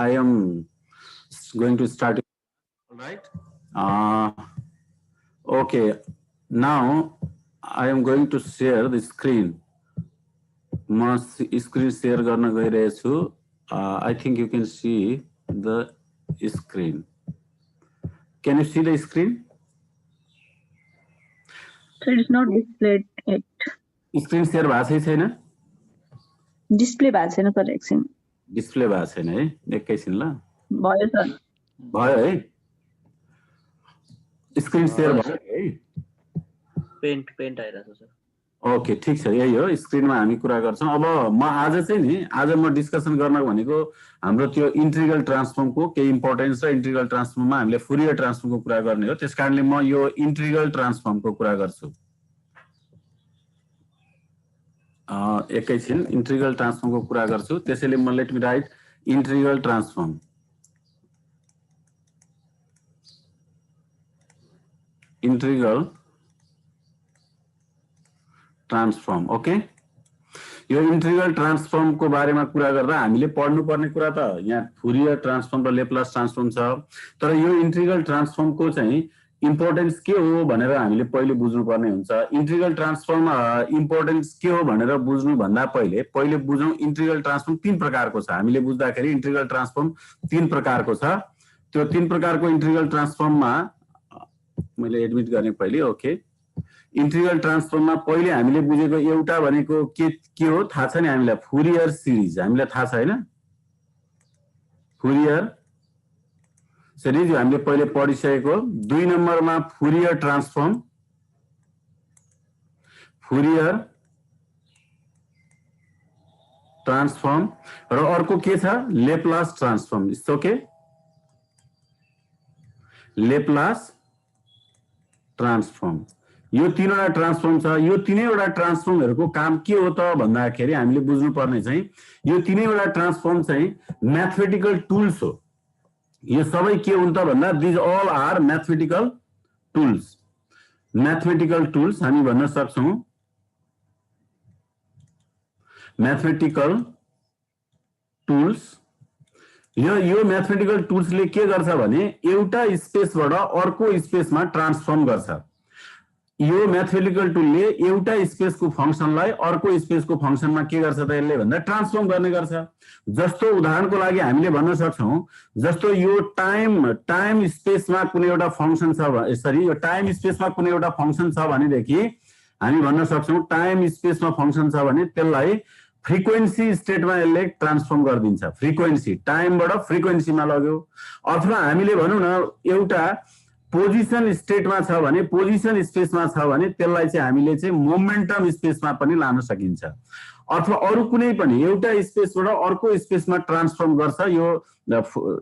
I am going to start. All right. Okay. Now I am going to share the screen. म screen share गर्न गइरहेछु. I think you can see the screen. Can you see the screen? It is not displayed yet. Screen share भएको छैन? Display भएको छैन sir एकछिन. Display भएको छैन है एकैछिन ल. भयो सर. भयो है. स्क्रिन शेयर भयो है. पेन्ट आइरहेको छ सर. ओके ठीक छ यही हो स्क्रिनमा हामी कुरा गर्छौं. अब म आज चाहिँ नि म डिस्कसन गर्न भनेको हाम्रो त्यो इन्टिग्रल ट्रान्सफर्मको के इम्पोर्टेन्स र इन्टिग्रल ट्रान्सफर्ममा हामीले फुरियर ट्रान्सफर्मको कुरा गर्ने हो. त्यसकारणले म यो इन्टिग्रल ट्रान्सफर्मको कुरा गर्छु. एकैछिन इन्टिग्रल ट्रान्सफर्मको कुरा गर्छु. त्यसैले म late me right integral transform. Integral transform. Okay यो इन्टिग्रल ट्रान्सफर्म को बारेमा कुरा गर्दा हामीले पढ्नुपर्ने कुरा त यहाँ फुरियर ट्रान्सफर्म र लेप्लास ट्रान्सफर्म छ. तर यो इन्टिग्रल ट्रान्सफर्म को चाहिँ इम्पोर्टेन्स के हो भनेर हामीले पहिले बुझ्नुपर्ने हुन्छ. इन्टिग्रल ट्रान्सफर्म इम्पोर्टेन्स के हो भनेर बुझ्नु भन्दा पहिले बुझौं इन्टिग्रल ट्रान्सफर्म तीन प्रकारको छ. हामीले बुझ्दाखेरि इन्टिग्रल ट्रान्सफर्म तीन प्रकारको छ. त्यो तीन प्रकारको इन्टिग्रल ट्रान्सफर्ममा मैले एडमिट गर्ने पहिले. ओके इन्टिग्रल ट्रान्सफर्ममा पहिले हामीले बुझेको एउटा भनेको के हो थाहा छ नि हामीलाई फुरियर सिरिज. हामीलाई थाहा छ हैन फुरियर सिरिज हामीले पहिले पढिसकेको. दुई नम्बरमा फुरियर ट्रान्सफर्म र अर्को के छ Laplace transform. It's okay Laplace transform. यो तीनवटा ट्रान्सफर्म छ. यो तीनैवटा ट्रान्सफर्महरुको काम के हो त भन्दाखेरि हामीले बुझ्नु पर्ने चाहिँ यो तीनैवटा ट्रान्सफर्म चाहिँ म्याथमेटिकल टुल्स हो. यो सबै के हुन् त भन्दा these all are mathematical tools. Mathematical tools हामी भन्न सक्छौं. म्याथमेटिकल टुल्स यो म्याथमेटिकल टुल्सले के गर्छ भने एउटा स्पेसबाट अर्को स्पेसमा ट्रान्सफर्म गर्छ. यो म्याथमेटिकल टुलले एउटा स्पेसको फंक्सनलाई अर्को स्पेसको फंक्सनमा के गर्छ त यसले भन्दा ट्रान्सफर्म गर्ने गर्छ. जस्तो उदाहरणको लागि हामीले भन्न सक्छौं जस्तो यो टाइम स्पेसमा कुनै एउटा फंक्सन छ यो टाइम स्पेसमा कुनै एउटा फंक्सन छ भनेदेखि हामी भन्न सक्छौं टाइम स्पेसमा फंक्सन छ भने त्यसलाई फ्रिक्वेन्सी स्टेटमा यसले ट्रान्सफर्म गरिदिन्छ. फ्रिक्वेन्सी टाइमबाट फ्रिक्वेन्सीमा लग्यो. अथवा हामीले भनौं न एउटा पोजिसन स्टेटमा छ भने पोजिसन स्पेसमा छ भने त्यसलाई चाहिँ हामीले चाहिँ मोमेन्टम स्पेसमा पनि लान सकिन्छ. अथवा अरु कुनै पनि एउटा स्पेसबाट अर्को स्पेसमा ट्रान्सफर्म गर्छ यो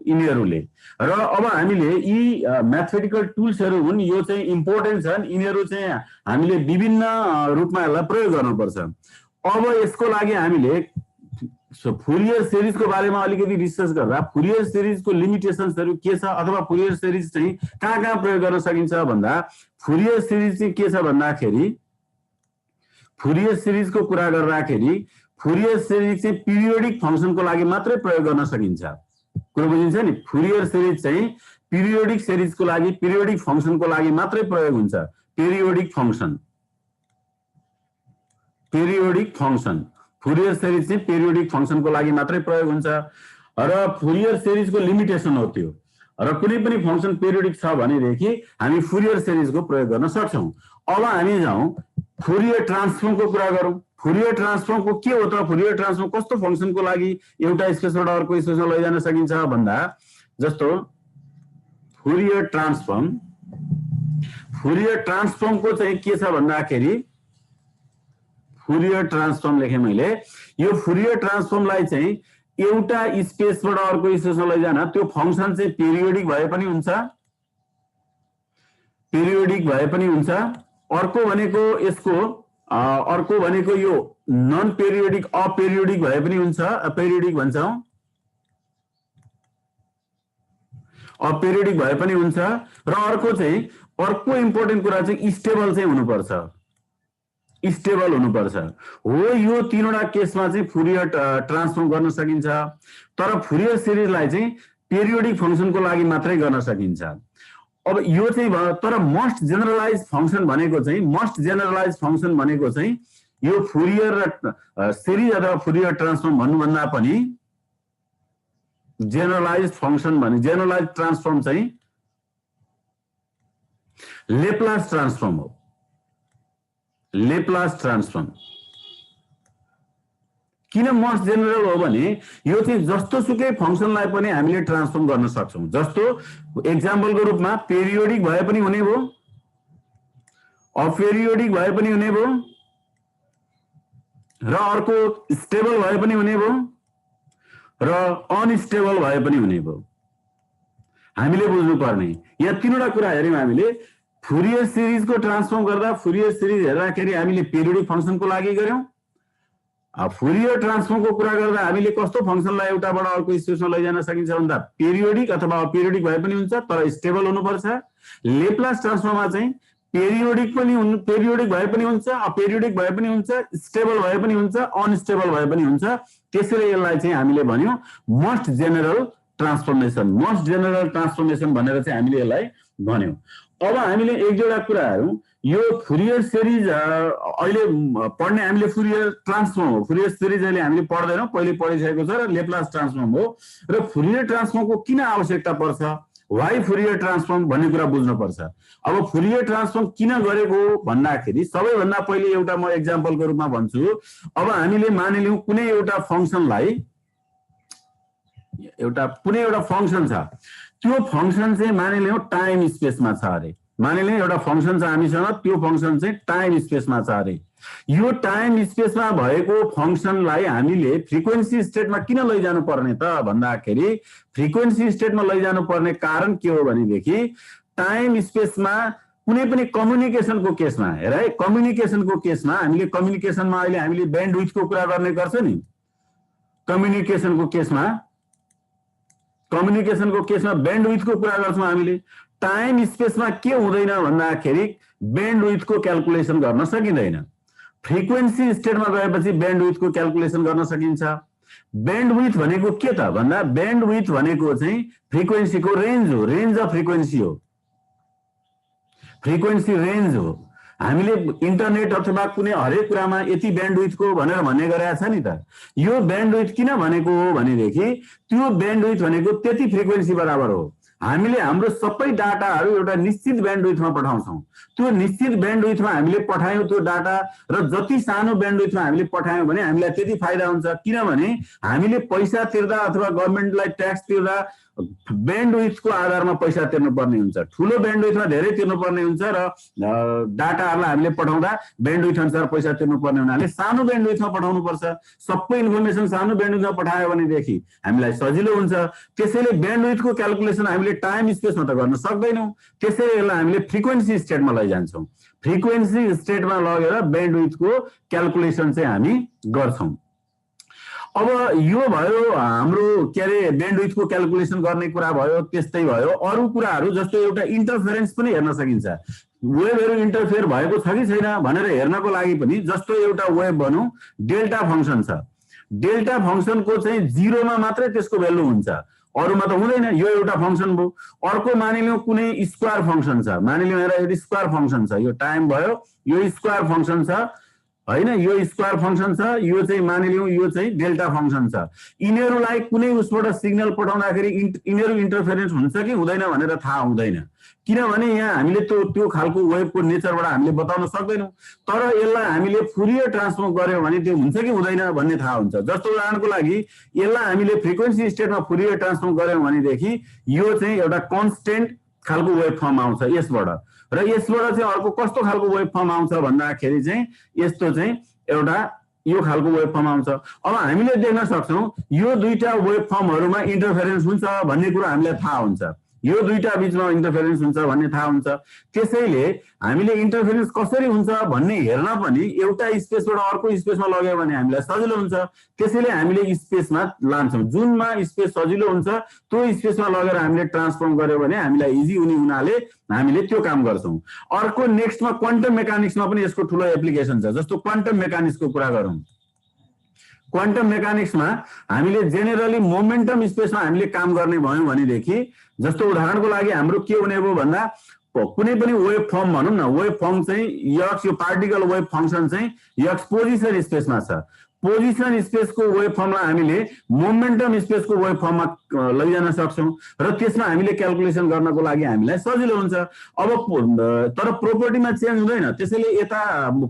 यिनीहरुले. र अब हामीले यी म्याथमेटिकल टुल्सहरु हुन्. यो चाहिँ इम्पोर्टेन्ट छन्. यिनीहरु चाहिँ हामीले विभिन्न रूपमा यसलाई प्रयोग गर्नुपर्छ. अब यसको लागि हामीले फुरियर सिरिजको बारेमा अलिकति रिसर्च गर्दा फुरियर सिरिजको लिमिटेशन्सहरु के छ अथवा फुरियर सिरिज चाहिँ कहाँ प्रयोग गर्न सकिन्छ भन्दा फुरियर सिरिज चाहिँ के छ भन्दाखेरि फुरियर सिरिजको कुरा गर्दाखेरि फुरियर सिरिज चाहिँ पिरियोडिक फंक्सनको लागि मात्रै प्रयोग गर्न सकिन्छ. कुरा बुझिन्छ नि. फुरियर सिरिज चाहिँ पिरियोडिक सिरिजको लागि पिरियोडिक फंक्सनको लागि मात्रै प्रयोग हुन्छ. पिरियोडिक फंक्सन फुरियर सिरिज चाहिँ पिरियोडिक फंक्सनको लागि मात्रै प्रयोग हुन्छ. र फुरियर सिरिजको लिमिटेसन हो त्यो. र कुनै पनि फंक्सन पिरियोडिक छ भनेदेखि हामी फुरियर सिरिजको प्रयोग गर्न सक्छौं. अब हामी जाउँ फुरियर ट्रान्सफर्मको कुरा गरौँ. फुरियर ट्रान्सफर्मको के हो त फुरियर ट्रान्सफर्म कस्तो फंक्सनको लागि एउटा स्पेसबाट अर्को स्पेसमा लैजान सकिन्छ भन्दा जस्तो फुरियर ट्रान्सफर्मको चाहिँ के छ भन्दाखेरि फुरियर ट्रान्सफर्म लेखे मैले. यो फुरियर ट्रान्सफर्मलाई चाहिँ एउटा स्पेसबाट अर्को स्पेसमा लैजान त्यो फंक्सन चाहिँ पिरियोडिक भए पनि हुन्छ. अर्को भनेको यो नन पिरियोडिक अपेरियोडिक भए पनि हुन्छ. अपेरियोडिक भन्छौं. अपेरियोडिक भए पनि हुन्छ. र अर्को इम्पोर्टेन्ट कुरा चाहिँ स्टेबल चाहिँ हुनुपर्छ. स्टेबल हुनुपर्छ। हो यो तीनवटा केसमा चाहिँ फुरियर ट्रान्सफर्म गर्न सकिन्छ, तर फुरियर सिरिजलाई चाहिँ पेरियोडिक फंक्सनको लागि मात्रै गर्न सकिन्छ। अब यो चाहिँ भयो, तर मोस्ट जेनरलाइज फंक्सन भनेको चाहिँ यो फुरियर सिरिज अथवा फुरियर ट्रान्सफर्म भन्नुभन्दा पनि जेनरलाइज फंक्सन भने जेनरलाइज ट्रान्सफर्म चाहिँ लेप्लास ट्रान्सफर्म हो। लेप्लास ट्रान्सफर्म किन मोस्ट जेनरल हो भने यो चाहिँ जस्तो सुकै फंक्सनलाई पनि हामीले ट्रान्सफर्म गर्न सक्छौं। जस्तो एक्जाम्पलको रूपमा पेरियोडिक भए पनि हुने भयो, अपेरियोडिक भए पनि हुने भयो, र अर्को स्टेबल भए पनि हुने भयो, र अनस्टेबल भए पनि हुने भयो। हामीले बुझ्नु पर्ने यहाँ तीनवटा कुरा हेर्यौं हामीले। फुरियर सिरिजको ट्रान्सफर्म गर्दा फुरियर सिरिज हेर्दाखेरि हामीले पेरियोडिक फंक्सनको लागि गर्यौं। फुरियर ट्रान्सफर्मको कुरा गर्दा हामीले कस्तो फंक्सनलाई एउटाबाट अर्को स्पेसमा लैजान सकिन्छ भन्दा पेरियोडिक अथवा अपेरियोडिक भए पनि हुन्छ, तर स्टेबल हुनुपर्छ। लेप्लास ट्रान्सफर्ममा चाहिँ पेरियोडिक भए पनि हुन्छ, अपेरियोडिक भए पनि हुन्छ, स्टेबल भए पनि हुन्छ, अनस्टेबल भए पनि हुन्छ। त्यसैले यसलाई चाहिँ हामीले भन्यौं most general transformation. Most general transformation भनेर चाहिँ हामीले यसलाई भन्यौं। अब हामीले एक दुईवटा कुराहरू, यो फुरियर सिरिज अहिले पढ्ने हामीले फुरियर ट्रान्सफर्म हो। फुरियर सिरिज अहिले हामीले पढ्दैनौं, पहिले पढिसकेको छ, र लेप्लास ट्रान्सफर्म हो। र फुरियर ट्रान्सफर्मको किन आवश्यकता पर्छ, वाइ फुरियर ट्रान्सफर्म भन्ने कुरा बुझ्नुपर्छ। अब फुरियर ट्रान्सफर्म किन गरेको भन्दाखेरि सबैभन्दा पहिले एउटा म एक्जाम्पलको रूपमा भन्छु। अब हामीले मानिलियौं कुनै एउटा फंक्सनलाई, कुनै एउटा फंक्सन छ, त्यो फंक्सन चाहिँ मानिलियौं टाइम स्पेसमा छ अरे। मानिलियौं एउटा फंक्सन छ हामीसँग, त्यो फंक्सन चाहिँ टाइम स्पेसमा छ अरे। यो टाइम स्पेसमा भएको फंक्सनलाई हामीले फ्रिक्वेन्सी स्टेटमा किन लैजानु पर्ने त भन्दाखेरि फ्रिक्वेन्सी स्टेटमा लैजानु पर्ने कारण के हो भनेदेखि टाइम स्पेसमा कुनै पनि कम्युनिकेसनको केसमा, हेर है, कम्युनिकेसनको केसमा हामीले कम्युनिकेसनमा अहिले हामीले ब्यान्डविड्थको कुरा गर्ने गर्छ नि। कम्युनिकेसनको केसमा ब्यान्डविड्थको कुरा गर्छौं हामीले। टाइम स्पेसमा के हुँदैन भन्दाखेरि ब्यान्डविड्थको क्याल्कुलेसन गर्न सकिँदैन। फ्रिक्वेन्सी स्टेटमा गएपछि ब्यान्डविड्थको क्याल्कुलेसन गर्न सकिन्छ। ब्यान्डविड्थ भनेको के त भन्दा ब्यान्डविड्थ भनेको चाहिँ फ्रिक्वेन्सीको रेन्ज हो, रेन्ज अफ फ्रिक्वेन्सी हो, फ्रिक्वेन्सी रेन्ज हो। हामीले इन्टरनेट अथवा कुनै हरेक कुरामा यति ब्यान्डविड्थको भनेर भन्ने गरेका छ नि त। यो ब्यान्डविड्थ किन भनेको हो भनेदेखि त्यो ब्यान्डविड्थ भनेको त्यति फ्रिक्वेन्सी बराबर हो। हामीले हाम्रो सबै डाटाहरू एउटा निश्चित ब्यान्डविड्थमा पठाउँछौं। त्यो निश्चित ब्यान्डविड्थमा हामीले पठायौं त्यो डाटा, र जति सानो ब्यान्डविड्थमा हामीले पठायौं भने हामीलाई त्यति फाइदा हुन्छ। किनभने हामीले पैसा तिर्दा अथवा गभर्नमेन्टलाई ट्याक्स तिर्दा ब्यान्डविड्थको आधारमा पैसा तिर्नुपर्ने हुन्छ। ठूलो ब्यान्डविड्थमा धेरै तिर्नुपर्ने हुन्छ, र डाटाहरूलाई हामीले पठाउँदा ब्यान्डविड्थ अनुसार पैसा तिर्नुपर्ने हुनाले सानो ब्यान्डविड्थमा पठाउनुपर्छ। सबै इन्फर्मेसन सानो ब्यान्डविड्थमा पठायो भनेदेखि हामीलाई सजिलो हुन्छ। त्यसैले ब्यान्डविड्थको क्याल्कुलेसन हामीले टाइम स्पेसमा त गर्न सक्दैनौं। त्यसैले यसलाई हामीले फ्रिक्वेन्सी स्टेटमा लैजान्छौं। फ्रिक्वेन्सी स्टेटमा लगेर ब्यान्डविड्थको क्याल्कुलेसन चाहिँ हामी गर्छौं। अब यो भयो हाम्रो के अरे ब्यान्डविड्थको क्याल्कुलेसन गर्ने कुरा भयो। त्यस्तै भयो अरु कुराहरू, जस्तो एउटा इन्टरफेरेन्स पनि हेर्न सकिन्छ। वेबहरु इन्टरफेयर भएको छ कि छैन भनेर हेर्नको लागि पनि, जस्तो एउटा वेब भनौं डेल्टा फंक्सन छ, डेल्टा फंक्सनको चाहिँ 0 मा मात्रै त्यसको भ्यालु हुन्छ, अरुमा त हुँदैन। यो एउटा फंक्सन भयो। अर्को मानिलियौं कुनै स्क्वायर फंक्सन छ, मानिलियौं यो स्क्वायर फंक्सन छ, यो टाइम भयो, यो स्क्वायर फंक्सन छ हैन, यो स्क्वायर फंक्सन छ, यो चाहिँ मानिलियौं यो चाहिँ डेल्टा फंक्सन छ। यिनीहरुलाई कुनै उसबाट सिग्नल पठाउँदाखेरि यिनीहरु इन्टरफेरेन्स हुन्छ कि हुँदैन भनेर थाहा हुँदैन। किनभने यहाँ हामीले त्यो खालको वेबको नेचरबाट हामीले बताउन सक्दैनौं। तर यसलाई हामीले फुरियर ट्रान्सफर्म गर्यौं भने त्यो हुन्छ कि हुँदैन भन्ने थाहा हुन्छ। जस्तो उदाहरणको लागि यसलाई हामीले फ्रिक्वेन्सी स्टेटमा फुरियर ट्रान्सफर्म गर्यौं भनेदेखि यो चाहिँ एउटा कन्स्टेन्ट खालको वेब फर्म आउँछ यसबाट, र यसबाट चाहिँ अर्को कस्तो खालको वेब फर्म आउँछ भन्दाखेरि चाहिँ यस्तो चाहिँ एउटा यो खालको वेब फर्म आउँछ। अब हामीले देख्न सक्छौं यो दुईटा वेब फर्महरुमा इन्टरफेरेन्स हुन्छ भन्ने कुरा हामीलाई थाहा हुन्छ। यो दुईटा बीचमा इन्टरफेरेन्स हुन्छ भन्ने थाहा हुन्छ। त्यसैले हामीले इन्टरफेरेन्स कसरी हुन्छ भन्ने हेर्न पनि एउटा स्पेसबाट अर्को स्पेसमा लग्यो भने हामीलाई सजिलो हुन्छ। त्यसैले हामीले स्पेसमा लान्छौँ, जुनमा स्पेस सजिलो हुन्छ त्यो स्पेसमा लगेर हामीले ट्रान्सफर्म गर्यो भने हामीलाई इजी हुने हुनाले हामीले त्यो काम गर्छौँ। अर्को नेक्स्टमा क्वान्टम मेकानिक्समा पनि यसको ठुलो एप्लिकेसन छ। जस्तो क्वान्टम मेकानिक्सको कुरा गरौँ, क्वान्टम मेकानिक्समा हामीले जेनेरली मोमेन्टम स्पेसमा हामीले काम गर्ने भयौँ भनेदेखि, जस्तो उदाहरणको लागि हाम्रो के हुने भयो भन्दा कुनै पनि वेभ फर्म भनौँ न, वेभ फर्म चाहिँ यक्स, यो पार्टिकल वेभ फङ्सन चाहिँ यक्स पोजिसन स्पेसमा छ। पोजिसन स्पेसको वेभ फर्मलाई हामीले मोमेन्टम स्पेसको वेभ फर्ममा लैजान सक्छौँ र त्यसमा हामीले क्याल्कुलेसन गर्नको लागि हामीलाई सजिलो हुन्छ। अब तर प्रोपर्टीमा चेन्ज हुँदैन, त्यसैले यता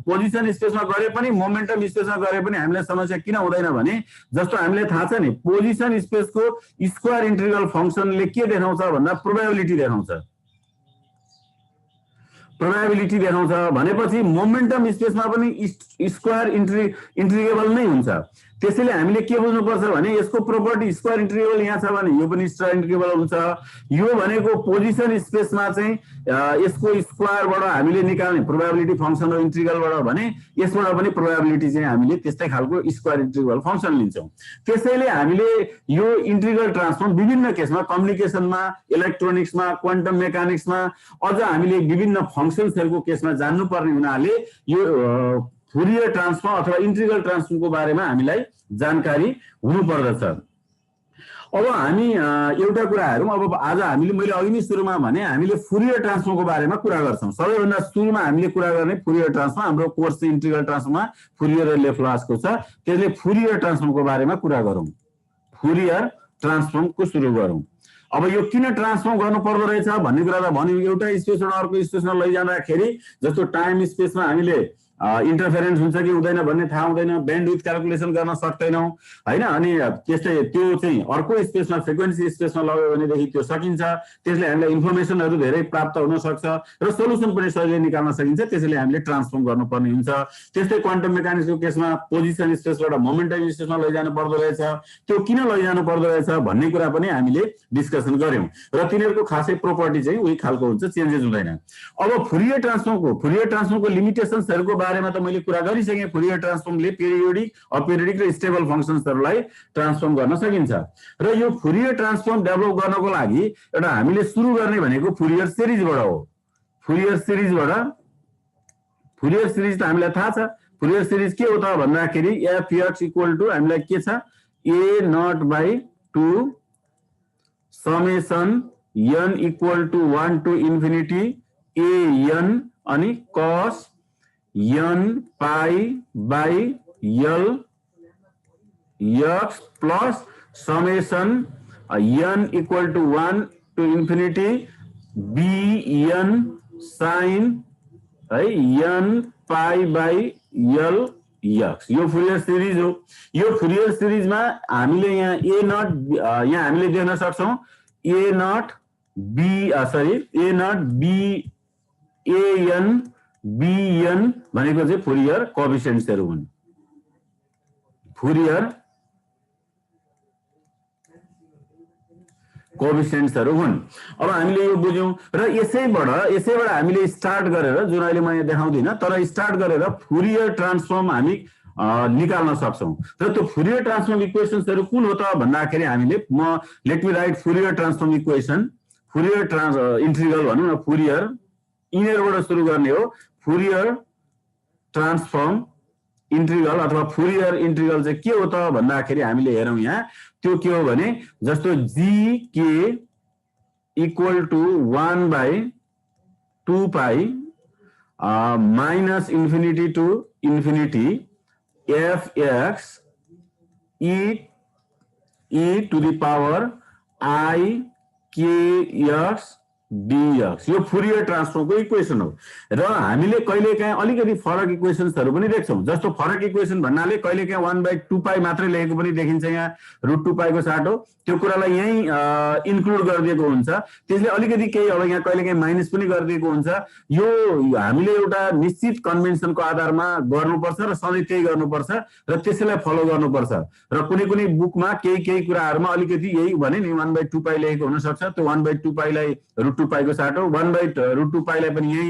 पोजिसन स्पेसमा गरे पनि मोमेन्टम स्पेसमा गरे पनि हामीलाई समस्या किन हुँदैन भने, जस्तो हामीलाई थाहा छ नि पोजिसन स्पेसको स्क्वायर इन्टिग्रल फङ्सनले के देखाउँछ भन्दा प्रोबेबिलिटी देखाउँछ। प्रोबेबिलिटी देखाउँछ भनेपछि मोमेन्टम स्पेसमा पनि स्क्वायर इन्टिग्रेबल नै हुन्छ। त्यसैले हामीले के बुझ्नुपर्छ भने यसको प्रोपर्टी स्क्वायर इन्टिग्रेबल यहाँ छ भने यो पनि स्क्वायर इन्टिग्रेबल हुन्छ। यो भनेको पोजिसन स्पेसमा चाहिँ यसको स्क्वायरबाट हामीले निकाल्ने प्रोबेबिलिटी फङ्सन हो इन्टिग्रलबाट भने यसबाट पनि प्रोबेबिलिटी चाहिँ हामीले त्यस्तै खालको स्क्वायर इन्टिग्रेबल फङ्सन लिन्छौँ। त्यसैले हामीले यो इन्टिग्रल ट्रान्सफर्म विभिन्न केसमा कम्युनिकेसनमा, इलेक्ट्रोनिक्समा, क्वान्टम मेकानिक्समा, अझ हामीले विभिन्न फङ्सन्सहरूको केसमा जान्नुपर्ने हुनाले यो फुरियर ट्रान्सफर्म अथवा इन्टिग्रल ट्रान्सफर्मको बारेमा हामीलाई जानकारी हुनुपर्दछ। अब हामी एउटा कुरा हेरौँ। अब आज हामीले मैले अघि नै सुरुमा भने हामीले फुरियर ट्रान्सफर्मको बारेमा कुरा गर्छौँ। सबैभन्दा सुरुमा हामीले कुरा गर्ने फुरियर ट्रान्सफर्म, हाम्रो कोर्स चाहिँ इन्टिग्रल ट्रान्सफर्ममा फुरियर र लेफ्लासको छ, त्यसले फुरियर ट्रान्सफर्मको बारेमा कुरा गरौँ। फुरियर ट्रान्सफर्मको सुरु गरौँ। अब यो किन ट्रान्सफर्म गर्नु पर्दो रहेछ भन्ने कुरा त भन्यो। एउटा स्पेसबाट अर्को स्पेसमा लैजाँदाखेरि जस्तो टाइम स्पेसमा हामीले इन्टरफेरेन्स हुन्छ कि हुँदैन भन्ने थाहा हुँदैन, ब्यान्डविड्थ क्याल्कुलेसन गर्न सक्दैनौँ हैन। अनि त्यस्तै त्यो चाहिँ अर्को स्पेसमा फ्रिक्वेन्सी स्पेसमा लग्यो भनेदेखि त्यो सकिन्छ। त्यसले हामीलाई इन्फर्मेसनहरू धेरै प्राप्त हुन सक्छ र सोलुसन पनि सजिलै निकाल्न सकिन्छ। त्यसैले हामीले ट्रान्सफर्म गर्नुपर्ने हुन्छ। त्यस्तै क्वान्टम मेकानिक्सको केसमा पोजिसन स्पेसबाट मोमेन्टम स्पेसमा लैजानु पर्दो रहेछ। त्यो किन लैजानु पर्दो रहेछ भन्ने कुरा पनि हामीले डिस्कसन गर्यौँ र तिनीहरूको खासै प्रोपर्टी चाहिँ उही खालको हुन्छ, चेन्जेस हुँदैन। अब फुरियर ट्रान्सफर्मको लिमिटेसन्सहरूको बारेमा त मैले कुरा गरिसकेँ। फुरियर ट्रान्सफर्मले पेरियोडिक, अपेरियोडिक र स्टेबल फङ्सन्सहरूलाई ट्रान्सफर्म गर्न सकिन्छ र यो फुरियर ट्रान्सफर्म डेभलप गर्नको लागि एउटा हामीले सुरु गर्ने भनेको फुरियर सिरिजबाट हो। फुरियर सिरिज त हामीलाई थाहा छ। फुरियर सिरिज के हो त भन्दाखेरि f(x) = हामीलाई के छ, a0/2 summation n = 1 to ∞ an अनि cos n π/l x plus summation n = 1 to ∞ bn sin है n π/l x। यो फुरियर सिरिज हो। यो फुरियर सिरिजमा हामीले यहाँ a0 यहाँ हामीले देख्न सक्छौँ a0 an bn भनेको चाहिँ फुरियर कोएफिसिएन्ट्सहरू हुन्। फुरियर कोएफिसिएन्ट्सहरू हुन्। अब हामीले यो बुझ्यौँ र यसैबाट हामीले स्टार्ट गरेर, जुन अहिले म यहाँ देखाउँदिनँ तर स्टार्ट गरेर फुरियर ट्रान्सफर्म हामी निकाल्न सक्छौँ। र त्यो फुरियर ट्रान्सफर्म इक्वेसन्सहरू कुन हो त भन्दाखेरि हामीले late me right Fourier transform equation, Fourier integral भनौँ न, फुरियर यिनीहरूबाट सुरु गर्ने हो। फुरियर ट्रान्सफर्म इन्टिग्रल अथवा फुरियर इन्टिग्रल चाहिँ के हो त भन्दाखेरि हामीले हेरौँ यहाँ त्यो के हो भने, जस्तो gk = 1/2 π -∞ to ∞ fx e to the power I kx dx यो फुरियर ट्रान्सफर्मको इक्वेसन हो र हामीले कहिलेकाहीँ अलिकति फरक इक्वेसन्सहरू पनि देख्छौँ जस्तो फरक इक्वेसन भन्नाले कहिलेकाहीँ 1/2 मात्रै लेखेको पनि देखिन्छ यहाँ √2 को साटो त्यो कुरालाई यही इन्क्लुड गरिदिएको हुन्छ त्यसले अलिकति केही अब यहाँ कहिलेकाहीँ माइनस पनि गरिदिएको हुन्छ यो हामीले एउटा निश्चित कन्भेन्सनको आधारमा गर्नुपर्छ र सधैँ त्यही गर्नुपर्छ र त्यसैलाई फलो गर्नुपर्छ र कुनै कुनै बुकमा केही कुराहरुमा अलिकति यही भने नि 1/2 लेखेको हुन सक्छ त्यो 1/2 लाई √2 को साटो 1/√2 लाई पनि यही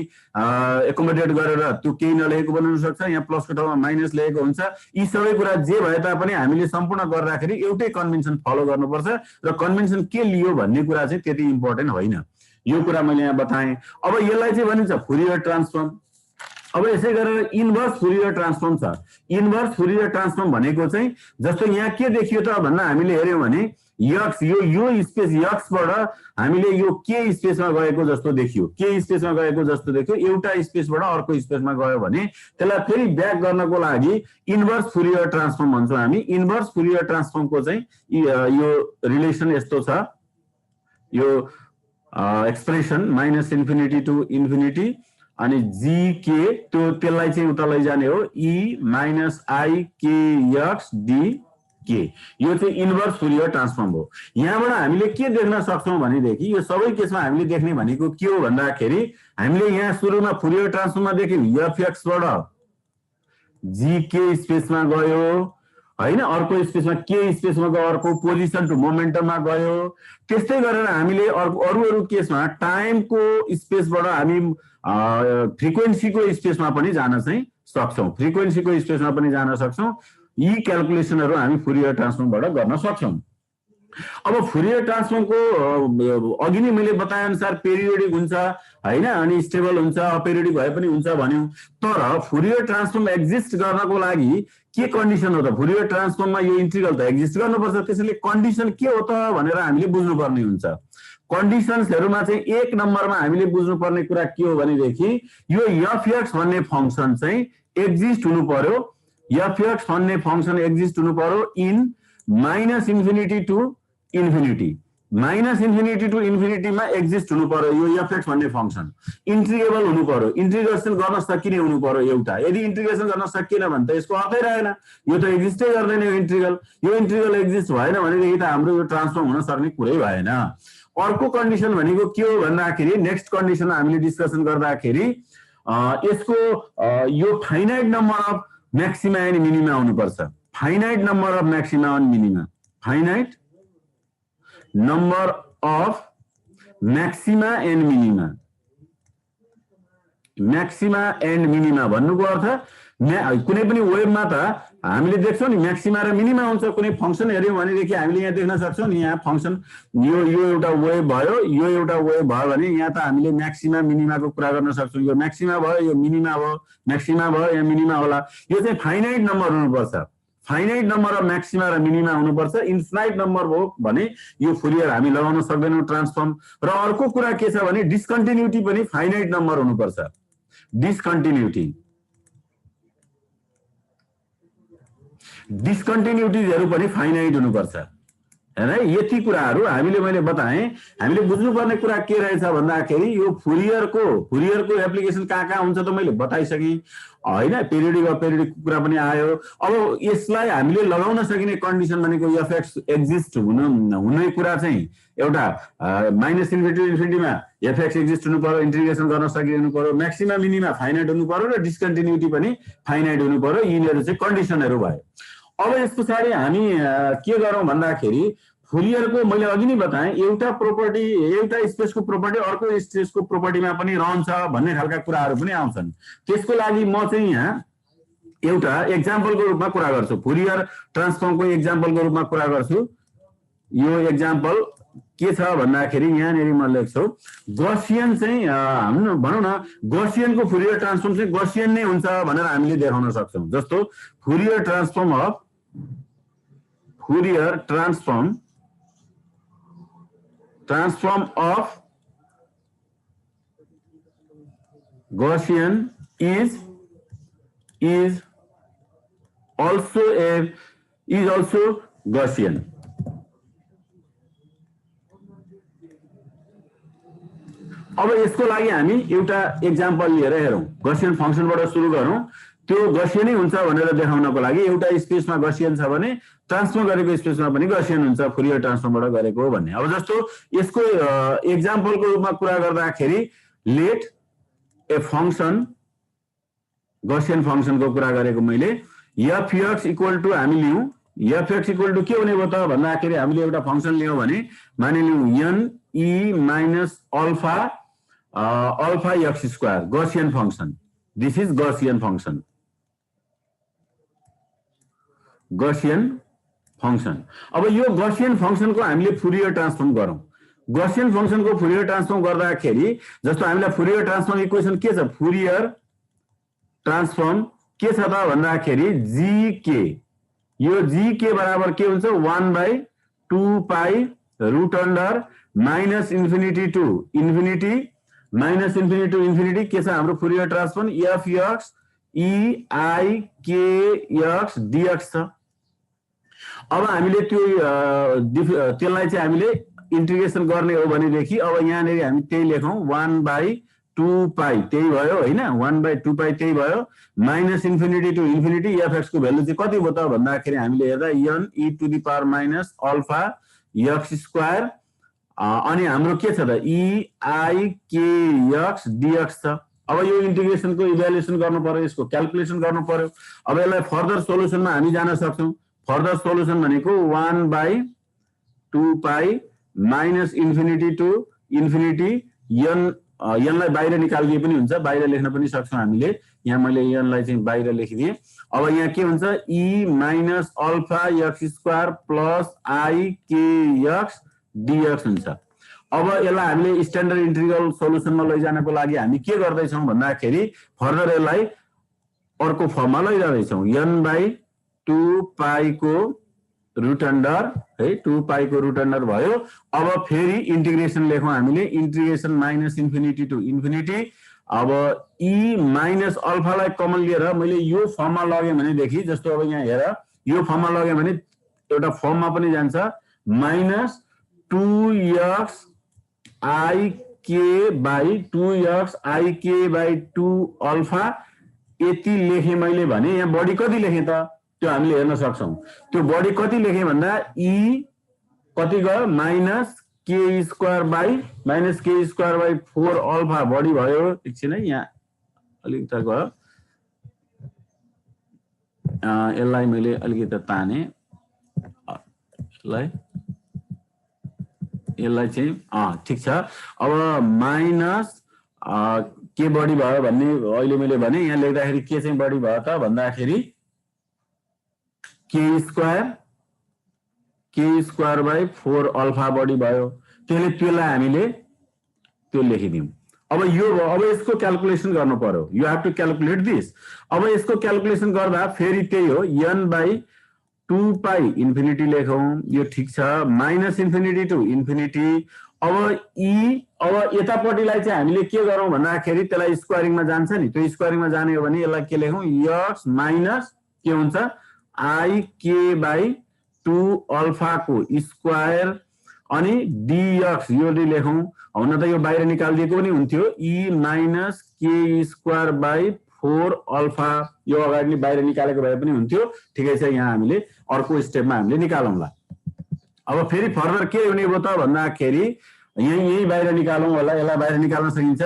एकोमोडेट गरेर त्यो केही नलेखेको पनि हुन सक्छ यहाँ प्लसको ठाउँमा माइनस लेखेको हुन्छ यी सबै कुरा जे भए तापनि हामीले सम्पूर्ण गर्दाखेरि एउटै कन्भेन्सन फलो गर्नुपर्छ र कन्भेन्सन के लियो भन्ने कुरा चाहिँ त्यति इम्पोर्टेन्ट होइन यो कुरा मैले यहाँ बताएँ अब यसलाई चाहिँ भनिन्छ फुरियर ट्रान्सफर्म अब यसै गरेर इन्भर्स फुरियर ट्रान्सफर्म छ इन्भर्स फुरियर ट्रान्सफर्म भनेको चाहिँ जस्तो यहाँ के देखियो त भन्दा हामीले हेर्यौं भने x यो स्पेस x बाट हामीले यो के स्पेसमा गएको जस्तो देखियो के स्पेसमा गएको जस्तो देखियो एउटा स्पेसबाट अर्को स्पेसमा गयो भने त्यसलाई फेरि ब्याक गर्नको लागि इन्भर्स फुरियर ट्रान्सफर्म भन्छौं हामी इन्भर्स फुरियर ट्रान्सफर्मको चाहिँ यो रिलेसन यस्तो छ यो एक्सप्रेसन -इन्फिनिटी टु इन्फिनिटी अनि gk त्यो त्यसलाई चाहिँ उता लैजाने हो e -ikx dk यो चाहिँ इन्भर्स फुरियर ट्रान्सफर्म हो यहाँबाट हामीले के देख्न सक्छौं भनेदेखि यो सबै केसमा हामीले देख्ने भनेको के हो भन्दाखेरि हामीले यहाँ सुरुमा फुरियर ट्रान्सफर्ममा देख्यौं fx बाट gk स्पेसमा गयो हैन अर्को स्पेसमा के स्पेसमा गयो अर्को पोजिसन टु मोमेन्टममा गयो त्यस्तै गरेर हामीले अरु केसमा टाइमको स्पेसबाट हामी फ्रिक्वेन्सीको स्पेसमा पनि जान चाहिँ सक्छौं फ्रिक्वेन्सीको स्पेसमा पनि जान सक्छौं यी क्याल्कुलेसनहरु हामी फुरियर ट्रान्सफर्मबाट गर्न सक्छौं अब फुरियर ट्रान्सफर्मको अघि नै मैले बताए अनुसार पेरियोडिक हुन्छ हैन अनि स्टेबल हुन्छ अपेरियोडिक भए पनि हुन्छ भन्यौ तर फुरियर ट्रान्सफर्म एक्जिस्ट गर्नको लागि के कन्डिसन हो त फुरियर ट्रान्सफर्ममा यो इन्टिग्रल त एक्जिस्ट गर्नुपर्छ त्यसैले कन्डिसन के हो त भनेर हामीले बुझ्नुपर्ने हुन्छ कन्डिसन्सहरुमा चाहिँ एक नम्बरमा हामीले बुझ्नुपर्ने कुरा के हो भनेदेखि यो fx भन्ने फंक्सन चाहिँ एक्जिस्ट हुनु पर्यो fx भन्ने फंक्सन एक्जिस्ट हुनु पर्यो in -infinity to infinity -infinity to infinity मा एक्जिस्ट हुनु पर्यो यो fx भन्ने फंक्सन इन्टिग्रेबल हुनु पर्यो इन्टिग्रेसन गर्न सकिने हुनु पर्यो एउटा यदि इन्टिग्रेसन गर्न सकिएन भने त यसको अर्थै रहेन यो त एक्जिस्टै गर्दैन यो इन्टिग्रल एक्जिस्ट भएन भनेदेखि त हाम्रो यो ट्रान्सफर्म हुन सक्ने कुरै भएन अर्को कन्डिसन भनेको के हो भन्दाखेरि नेक्स्ट कन्डिसन हामीले डिस्कसन गर्दाखेरि यसको यो finite number of maxima and minima हुनुपर्छ finite number of maxima and minima finite number of maxima and minima maxima and minima भन्नुको अर्थ कुनै पनि वेभमा त हामीले देख्छौं नि म्याक्सिमा र मिनिमा हुन्छ कुनै फंक्सन हेर्यौं भनेदेखि हामीले यहाँ देख्न सक्छौं नि यहाँ फंक्सन यो एउटा वेभ भयो यो एउटा वेभ भयो भने यहाँ त हामीले म्याक्सिमा मिनिमाको कुरा गर्न सक्छौं यो म्याक्सिमा भयो यो मिनिमा भयो म्याक्सिमा भयो या मिनिमा होला यो चाहिँ फाइनाइट नम्बर हुनुपर्छ फाइनाइट नम्बर अफ म्याक्सिमा र मिनिमा हुनुपर्छ इन्फाइनाइट नम्बर हो भने यो फुरियर हामी लगाउन सक्दैनौं ट्रान्सफर्म र अर्को कुरा के छ भने डिस्कन्टिन्युटी पनि फाइनाइट नम्बर हुनुपर्छ डिस्कन्टिन्युटीजहरु पनि फाइनाइट हुनुपर्छ हैन यति कुराहरु मैले बताएँ हामीले बुझ्नुपर्ने कुरा के रहेछ भन्दाखेरि यो फुरियरको एप्लिकेसन कहाँ हुन्छ त मैले बताइसके हैन पेरियोडिक अपेरियोडिक कुरा पनि आयो अब यसलाई हामीले लगाउन सकिने कन्डिसन भनेको fx एक्जिस्ट हुने कुरा चाहिँ एउटा -इन्फिनिटी टु इन्फिनिटीमा fx एक्जिस्ट हुनु पर्यो इन्टिग्रेसन गर्न सकिनु पर्यो म्याक्सिमा मिनिमा फाइनाइट हुनु पर्यो र डिस्कन्टिन्युटी पनि फाइनाइट हुनु पर्यो यिनीहरु चाहिँ कन्डिसनहरु भयो अब यसपछि हामी के गरौं भन्दाखेरि फुरियरको मैले अघि नै बताएँ एउटा प्रोपर्टी एउटा स्पेसको प्रोपर्टी अर्को स्पेसको प्रोपर्टीमा पनि रहन्छ भन्ने खालका कुराहरु पनि आउँछन् त्यसको लागि म चाहिँ यहाँ एउटा एक्जाम्पलको रूपमा कुरा गर्छु फुरियर ट्रान्सफर्मको एक्जाम्पलको रूपमा कुरा गर्छु यो एक्जाम्पल के छ भन्दाखेरि यहाँनेरि म लेख्छु गॉसियन चाहिँ हामी भनौं न गॉसियनको फुरियर ट्रान्सफर्म चाहिँ गॉसियन नै हुन्छ भनेर हामीले देखाउन सक्छौं जस्तो Fourier transform of Gaussian is also Gaussian. अब यसको लागि हामी एउटा एक्जाम्पल लिएर हेरौँ। गसियन फंक्सनबाट सुरु गरौँ। त्यो गसियनै हुन्छ भनेर देखाउनको लागि एउटा स्पेसमा गसियन छ भने ट्रान्सफर्म गरेको स्पेसमा पनि गसियन हुन्छ फुरियर ट्रान्सफर्मबाट गरेको हो भन्ने। अब जस्तो यसको एक्जाम्पलको रूपमा कुरा गर्दाखेरि लेट ए फंक्सन गसियन फंक्सनको कुरा गरेको मैले f(x) इक्वल टु हामी लियौं f(x) इक्वल टु के हुने भयो त भन्दाखेरि हामीले एउटा फंक्सन लियौं भने मानिलियौं n e minus alpha alpha x square Gaussian function. This is Gaussian function. Gaussian function. अब यो गसियन फंक्सनको हामीले फुरियर ट्रान्सफर्म गरौँ। गसियन फंक्सनको फुरियर ट्रान्सफर्म गर्दाखेरि जस्तो हामीलाई फुरियर ट्रान्सफर्म इक्वेसन के छ, फुरियर ट्रान्सफर्म के छ त भन्दाखेरि gk, यो gk बराबर के हुन्छ 1/2 pi root under minus infinity to infinity minus infinity to infinity के छ हाम्रो Fourier transform f(x) e I k x dx छ। अब हामीले त्यो त्यसलाई चाहिँ हामीले इन्टिग्रेसन गर्ने हो भनेदेखि अब यहाँनेरि हामी त्यही लेखौं 1/2 पाई त्यही भयो हैन, 1/2 पाई त्यही भयो minus infinity to infinity f(x) को भ्यालु चाहिँ कति भयो त भन्दाखेरि हामीले हेर्दा n e to the power minus alpha x square अनि हाम्रो के छ त e I k x dx छ। अब यो इन्टिग्रेसनको इभ्यालुएसन गर्नु पर्यो, यसको क्याल्कुलेसन गर्नु पर्यो। अब यसलाई फर्दर सोलुसनमा हामी जान सक्छौं। फर्दर सोलुसन भनेको 1/2 pi minus infinity to infinity n लाई बाहिर निकाल्दिए पनि हुन्छ, बाहिर लेख्न पनि सक्छौं हामीले। यहाँ मैले n लाई चाहिँ बाहिर लेखिदिए। अब यहाँ के हुन्छ e minus alpha x square plus I k x dx हुन्छ। अब यसलाई हामीले स्ट्यान्डर्ड इन्टिग्रल सोलुसनमा लैजानको लागि हामी के गर्दै छौं भन्दाखेरि फर्दर यसलाई अर्को फर्ममा लैजाँदैछौं। n/2 पाई को रूट अंडर है 2 पाई को रूट अंडर भयो। अब फेरि इन्टिग्रेसन लेखौं हामीले, integration minus infinity to infinity. अब e माइनस अल्फा लाई कमन लिएर मैले यो फर्ममा लगे भनेदेखि जस्तो अब यहाँ हेर यो फर्ममा लगे भने एउटा फर्ममा पनि जान्छ minus 2x I k by 2x I k by 2 alpha यति लेखे मैले भने यहाँ बडी कति लेखे त त्यो हामीले हेर्न सक्छौं। त्यो बडी कति लेखे भन्दा e कति गयो minus k square by minus k square by 4 alpha बडी भयो। एकछिन है यहाँ अलिकति गयो, यसलाई मैले अलिकति ताने, यसलाई चाहिँ ठीक छ। अब माइनस के बडी भयो भन्ने अहिले मैले भने यहाँ लेख्दाखेरि के चाहिँ बडी भयो त भन्दाखेरि k स्क्वायर बाई 4 अल्फा बडी भयो। त्यसलाई हामीले त्यो लेखिदियौं। अब यो अब यसको क्याल्कुलेसन गर्नु पर्यो, you have to calculate this. अब यसको क्याल्कुलेसन गर्दा फेरि त्यही हो n/2 पाई इन्फिनिटी लेखौं, यो ठीक छ, माइनस इन्फिनिटी टु इन्फिनिटी। अब अब यतापट्टिलाई चाहिँ हामीले के गरौं भन्दाखेरि त्यसलाई स्क्वायरिङमा जान्छ नि, त्यो स्क्वायरिङमा जाने हो भने यसलाई के लेखौं x माइनस के हुन्छ I k बाई 2 अल्फा को स्क्वायर अनि dx यो लेखौं। हुन त यो बाहिर निकाल्दिएको पनि हुन्थ्यो e minus k square by 4 alpha, यो अगाडि बाहिर निकालेको भए पनि हुन्थ्यो। ठिकै छ, यहाँ हामीले अर्को स्टेपमा हामीले निकालौँला। अब फेरि फर्दर के हुने भयो त भन्दाखेरि यही बाहिर निकालौँ होला, यसलाई बाहिर निकाल्न सकिन्छ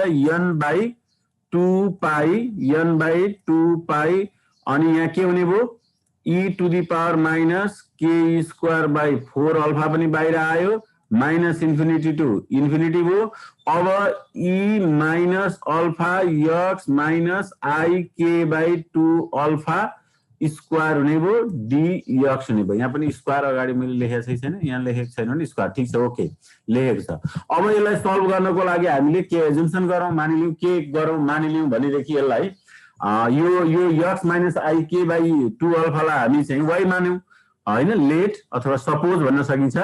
n/2 पाई अनि यहाँ के हुने भयो e to the power minus k square by 4 alpha पनि बाहिर आयो, माइनस इन्फिनिटी टु इन्फिनिटी भयो। अब e minus alpha x minus I k by 2 alpha square हुने भयो dx हुने भयो। यहाँ पनि स्क्वायर अगाडि मैले लेखेको छैन, यहाँ लेखेको छैन भने स्क्वायर, ठीक छ, ओके लेखेको छ। अब यसलाई सल्भ गर्नको लागि हामीले के एजम्पसन गरौँ मानिलियौं, के गरौँ मानिलियौं भनेदेखि यसलाई यो x minus I k by 2 अल्फालाई हामी चाहिँ y मान्यौं हैन, लेट अथवा सपोज भन्न सकिन्छ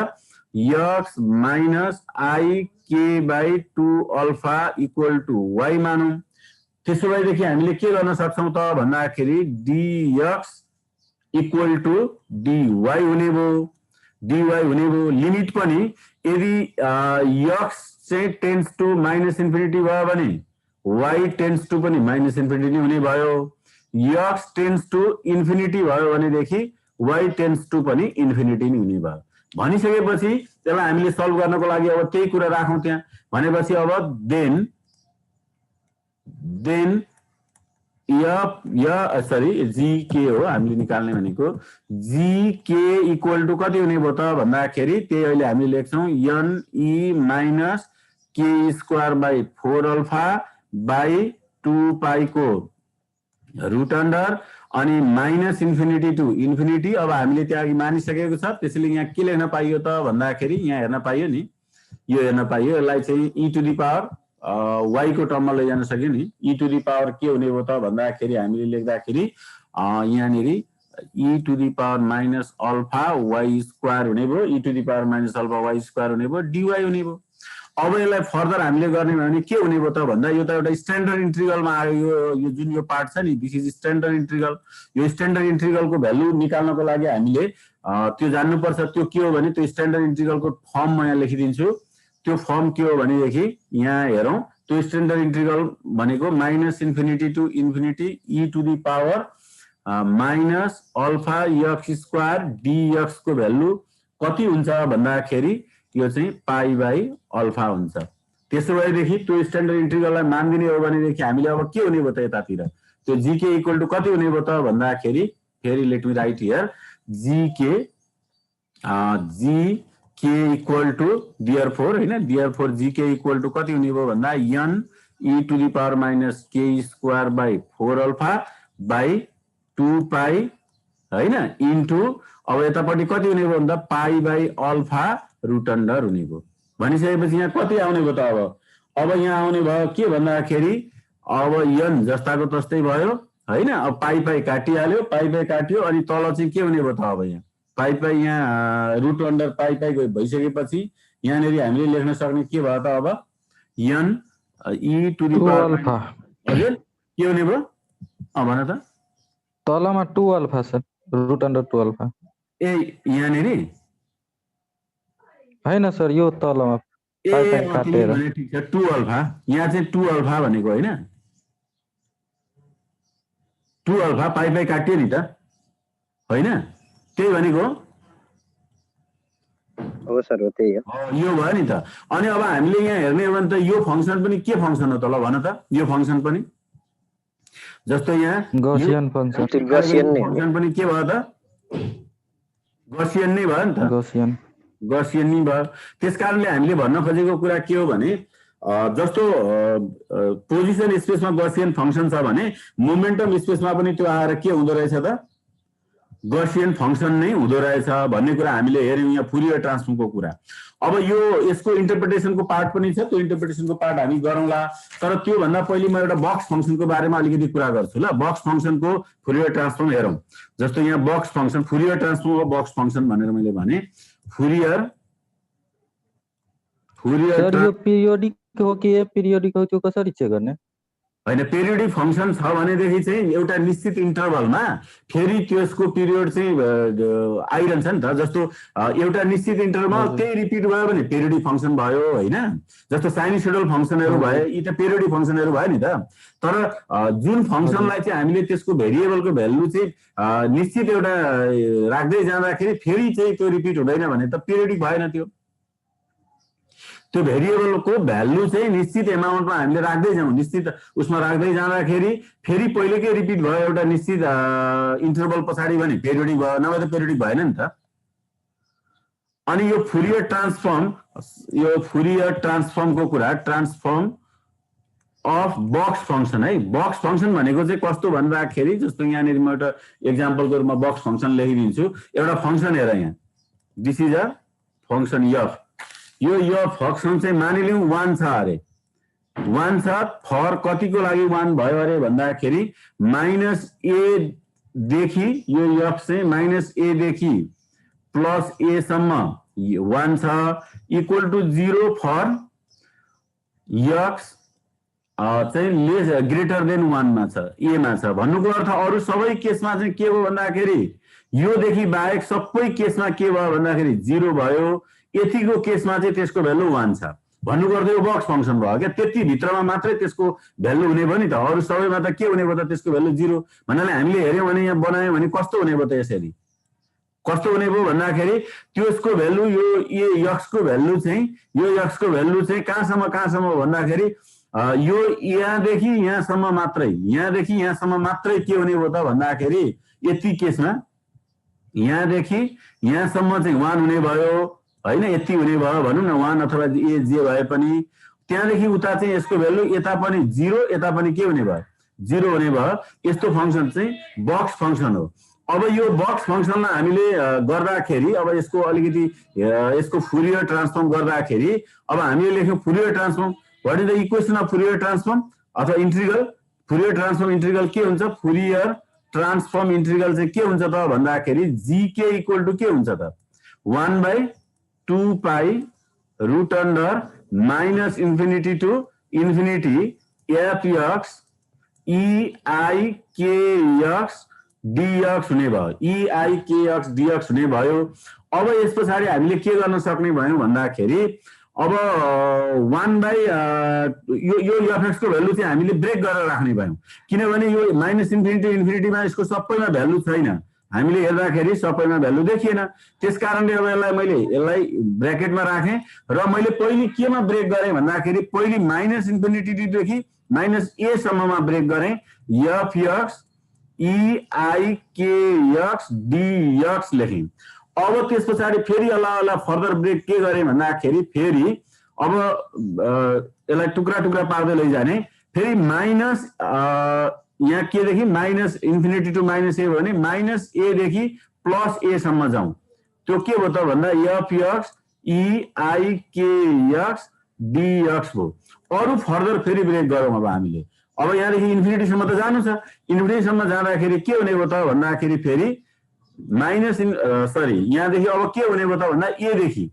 x minus I k by 2 alpha equal to y मानौं। त्यसो भएदेखि हामीले के गर्न सक्छौं त भन्दाखेरि dx इक्वल टु dy हुने भयो, dy हुने भयो। लिमिट पनि यदि x चाहिँ टेन्स टु माइनस इन्फिनिटी भयो भने y टेन्स टु पनि माइनस इन्फिनिटी हुने भयो, x टेन्स टु इन्फिनिटी भयो भनेदेखि y टेन्स टु पनि इन्फिनिटी नै हुने भयो। भनिसकेपछि त्यसलाई हामीले सल्भ गर्नको लागि अब त्यही कुरा राखौं त्यहाँ भनेपछि अब देन जीके हो हामीले निकाल्ने भनेको, जीके इक्वल टु कति हुने भयो त भन्दाखेरि त्यही अहिले हामीले लेख्छौं n e minus K square by 4 alpha by 2 पाई को रुट अन्डर अनि माइनस इन्फिनिटी टु इन्फिनिटी। अब हामीले त्यहाँ अघि मानिसकेको छ त्यसैले यहाँ के लेख्न पाइयो त भन्दाखेरि यहाँ हेर्न पाइयो नि, यो हेर्न पाइयो, यसलाई चाहिँ e to the power y को टर्ममा लैजान सक्यो नि। e टु द पावर के हुने भयो त भन्दाखेरि हामीले लेख्दाखेरि यहाँनिर e to the power minus alpha y square हुने भयो, e to the power minus alpha y square हुने भयो, dy हुने भयो। अब यसलाई फर्दर हामीले गर्ने भने के हुने भयो त भन्दा यो त एउटा स्ट्यान्डर्ड इन्टिग्रलमा आयो, यो जुन यो पार्ट छ नि दिस इज स्ट्यान्डर्ड इन्टिग्रल। यो स्ट्यान्डर्ड इन्टिग्रलको भ्यालु निकाल्नको लागि हामीले त्यो जान्नुपर्छ त्यो के हो भने त्यो स्ट्यान्डर्ड इन्टिग्रलको फर्म म यहाँ लेखिदिन्छु। त्यो फर्म के हो भनेदेखि यहाँ हेरौं, त्यो स्ट्यान्डर्ड इन्टिग्रल भनेको minus infinity to infinity e to the power minus alpha x square dx को भ्यालु कति हुन्छ भन्दाखेरि यो चाहिँ पाई बाई अल्फा हुन्छ। त्यसो भएदेखि त्यो स्ट्यान्डर्ड इन्टिग्रललाई मान दिने हो भनेदेखि हामीले अब के हुने भयो त यतातिर त्यो जीके इक्वल टु कति हुने भयो त भन्दाखेरि फेरि let me write here G K equal to therefore हैन, देयरफोर जीके इक्वल टु कति हुने भयो भन्दा n e to the power minus K square by 4 alpha by 2 pi हैन इन्टु अब यतापट्टि कति हुने भयो भन्दा pi by alpha root under हुने भयो। भनिसकेपछि यहाँ कति आउने भयो त अब यहाँ आउने भयो के भन्दाखेरि अब n जस्ताको तस्तै भयो हैन। अब पाई पाई काटिहाल्यो, पाई पाई काट्यो अनि तल चाहिँ के हुने भयो त अब यहाँ पाई पाई यहाँ रुट अन्डर पाई पाई भइसकेपछि यहाँनिर हामीले लेख्न सक्ने के भयो त अब n e to the power alpha. हजुर के हुने भयो भन त तलमा 2 alpha sir, root under 2 alpha. ए यहाँनिर हैन सर यो तलमा पाई पाई काटेर ठीक छ 2 अल्फा, यहाँ चाहिँ 2 अल्फा भनेको हैन 2 अल्फा पाई पाई काट्यो नि त हैन, त्यही भनेको हो सर, हो त्यही हो, यो भयो नि त। अनि अब हामीले यहाँ हेर्ने हो भने त यो फंक्सन पनि के फंक्सन हो त ल भन त, यो फंक्सन पनि जस्तो यहाँ गॉसियन फंक्सन, गॉसियन नै फंक्सन पनि के भयो त गॉसियन नै भयो नि त, गॉसियन नै भयो। त्यसकारणले हामीले भन्न खोजेको कुरा के हो भने जस्तो पोजिसन स्पेसमा गॉसियन फंक्सन छ भने मोमेन्टम स्पेसमा पनि त्यो आएर के हुँदो रहेछ त गॉसियन फंक्सन नै हुँदो रहेछ भन्ने कुरा हामीले हेर्यौं यहाँ फुरियर ट्रान्सफर्मको कुरा। अब यो यसको इन्टरप्रिटेसनको पार्ट पनि छ, त्यो इन्टरप्रिटेसनको पार्ट हामी गरौँला, तर त्यो भन्दा पहिले म एउटा बक्स फंक्सनको बारेमा अलिकति कुरा गर्छु ल। बक्स फंक्सनको फुरियर ट्रान्सफर्म हेरौं। जस्तो यहाँ box function Fourier transform of box function भनेर मैले भने फुरियर सर यो पिरियोडिक हो कि एपिरियोडिक हो त्यो कसरी चेक गर्ने हैन। पेरियोडिक फंक्सन छ भनेदेखि चाहिँ एउटा निश्चित इन्टरभलमा फेरि त्यसको पिरियड चाहिँ आइरहन्छ नि त। जस्तो एउटा निश्चित इन्टरभलमा त्यही रिपिट भयो भने पेरियोडिक फंक्सन भयो हैन। जस्तो साइनुसोइडल फंक्सनहरु भए यी त पेरियोडिक फंक्सनहरु भयो नि त। तर जुन फंक्सनलाई चाहिँ हामीले त्यसको भेरिएबलको भ्यालु चाहिँ निश्चित एउटा राख्दै जाँदाखेरि फेरि चाहिँ त्यो रिपिट हुँदैन भने त पेरियोडिक भएन। त्यो भेरिएबलको भ्यालु चाहिँ निश्चित एमाउन्टमा हामीले राख्दै जाउँ, निश्चित उसमा राख्दै जाँदाखेरि फेरि पहिलेकै रिपिट भयो एउटा निश्चित इन्टरभल पछाडि भने पेरियोडिक भयो, नभए त पेरियोडिक भएन नि त। अनि यो फुरियर ट्रान्सफर्मको कुरा ट्रान्सफर्म अफ बक्स फंक्सन है। बक्स फंक्सन भनेको चाहिँ कस्तो भन्दाखेरि जस्तो यहाँनिर म एउटा एक्जाम्पलको रूपमा बक्स फंक्सन लेखिदिन्छु। एउटा फंक्सन हेर यहाँ, this is a function F. यो फंक्सन चाहिँ मानिलिउँ 1 छ अरे, 1 छ फर कतिको लागि 1 भयो अरे भन्दाखेरि -a देखि यो एफ चाहिँ -a देखि +a सम्म 1 छ इक्वल टु 0 फर x चाहिँ ग्रेटर देन 1 मा छ, a मा छ। भन्नुको अर्थ अरु सबै केसमा चाहिँ के हो भन्दाखेरि यो देखि बाहेक सबै केसमा के भयो भन्दाखेरि 0 भयो। यतिको केसमा चाहिँ त्यसको भ्यालु 1 छ। भन्नु पर्दै बक्स फंक्सन भयो क्या, त्यति भित्रमा मात्रै त्यसको भ्यालु हुने भयो नि त, अरु सबैमा त के हुने भयो त त्यसको भ्यालु 0। भन्नाले हामीले हेर्यौं भने यहाँ बनायौं भने कस्तो हुने भयो त, यसरी कस्तो हुने भयो भन्दाखेरि त्यसको भ्यालु यो x को भ्यालु चाहिँ कहाँसम्म भन्दाखेरि यो यहाँदेखि यहाँसम्म मात्रै के हुने भयो त भन्दाखेरि यति केसमा यहाँदेखि यहाँसम्म चाहिँ 1 हुने भयो हैन, यति हुने भयो भनौं न 1 अथवा ए जे भए पनि। त्यहाँदेखि उता चाहिँ यसको भ्यालु यता पनि 0 यता पनि के हुने भयो 0 हुने भयो। यस्तो फंक्सन चाहिँ बक्स फंक्सन हो। अब यो बक्स फंक्सनलाई हामीले गर्दाखेरि अब यसको अलिकति यसको फुरियर ट्रान्सफर्म गर्दाखेरि अब हामीले लेख्यौं Fourier transform, what is the equation of Fourier transform अथवा इंटीग्रल। फुरियर ट्रान्सफर्म इंटीग्रल के हुन्छ, फुरियर ट्रान्सफर्म इंटीग्रल चाहिँ के हुन्छ त भन्दाखेरि जीके इक्वल टु के हुन्छ त 1/2 pi root under minus infinity to infinity f(x) eikx dx हुने भयो, eikx dx हुने भयो। अब यस पछाडि हामीले के गर्न सक्ने भयौं भन्दाखेरि अब 1 यो fx को भ्यालु चाहिँ हामीले ब्रेक गरेर राख्ने भयौं, किनभने यो माइनस इन्फिनिटी इन्फिनिटीमा यसको सबैमा भ्यालु छैन, हामीले हेर्दाखेरि सबैमा भ्यालु देखिएन। त्यसकारणले अब यसलाई ब्र्याकेटमा राखेँ र मैले पहिले केमा ब्रेक गरेँ भन्दाखेरि पहिले माइनस इन्फिनिटी देखि माइनस a सम्ममा ब्रेक गरेँ, f(x) eikx dx लेखेँ। अब त्यस पछाडि फेरि अल्लाह फर्दर ब्रेक के गरेँ भन्दाखेरि फेरि अब यसलाई टुक्रा टुक्रा पार्दै लैजाने, फेरि माइनस यहाँ के देखि माइनस इन्फिनिटी टु माइनस ए भने माइनस ए देखि प्लस ए सम्म जाउँ, त्यो के भयो त भन्दा f(x) eikx dx भयो। अरु फर्दर फेरि ब्रेक गरौँ अब हामीले। अब यहाँदेखि इन्फिनिटी सम्म त जानु छ, इन्फिनिटी सम्म जाँदाखेरि के हुने भयो त भन्दाखेरि फेरि माइनस यहाँदेखि अब के हुने भयो त भन्दा ए देखि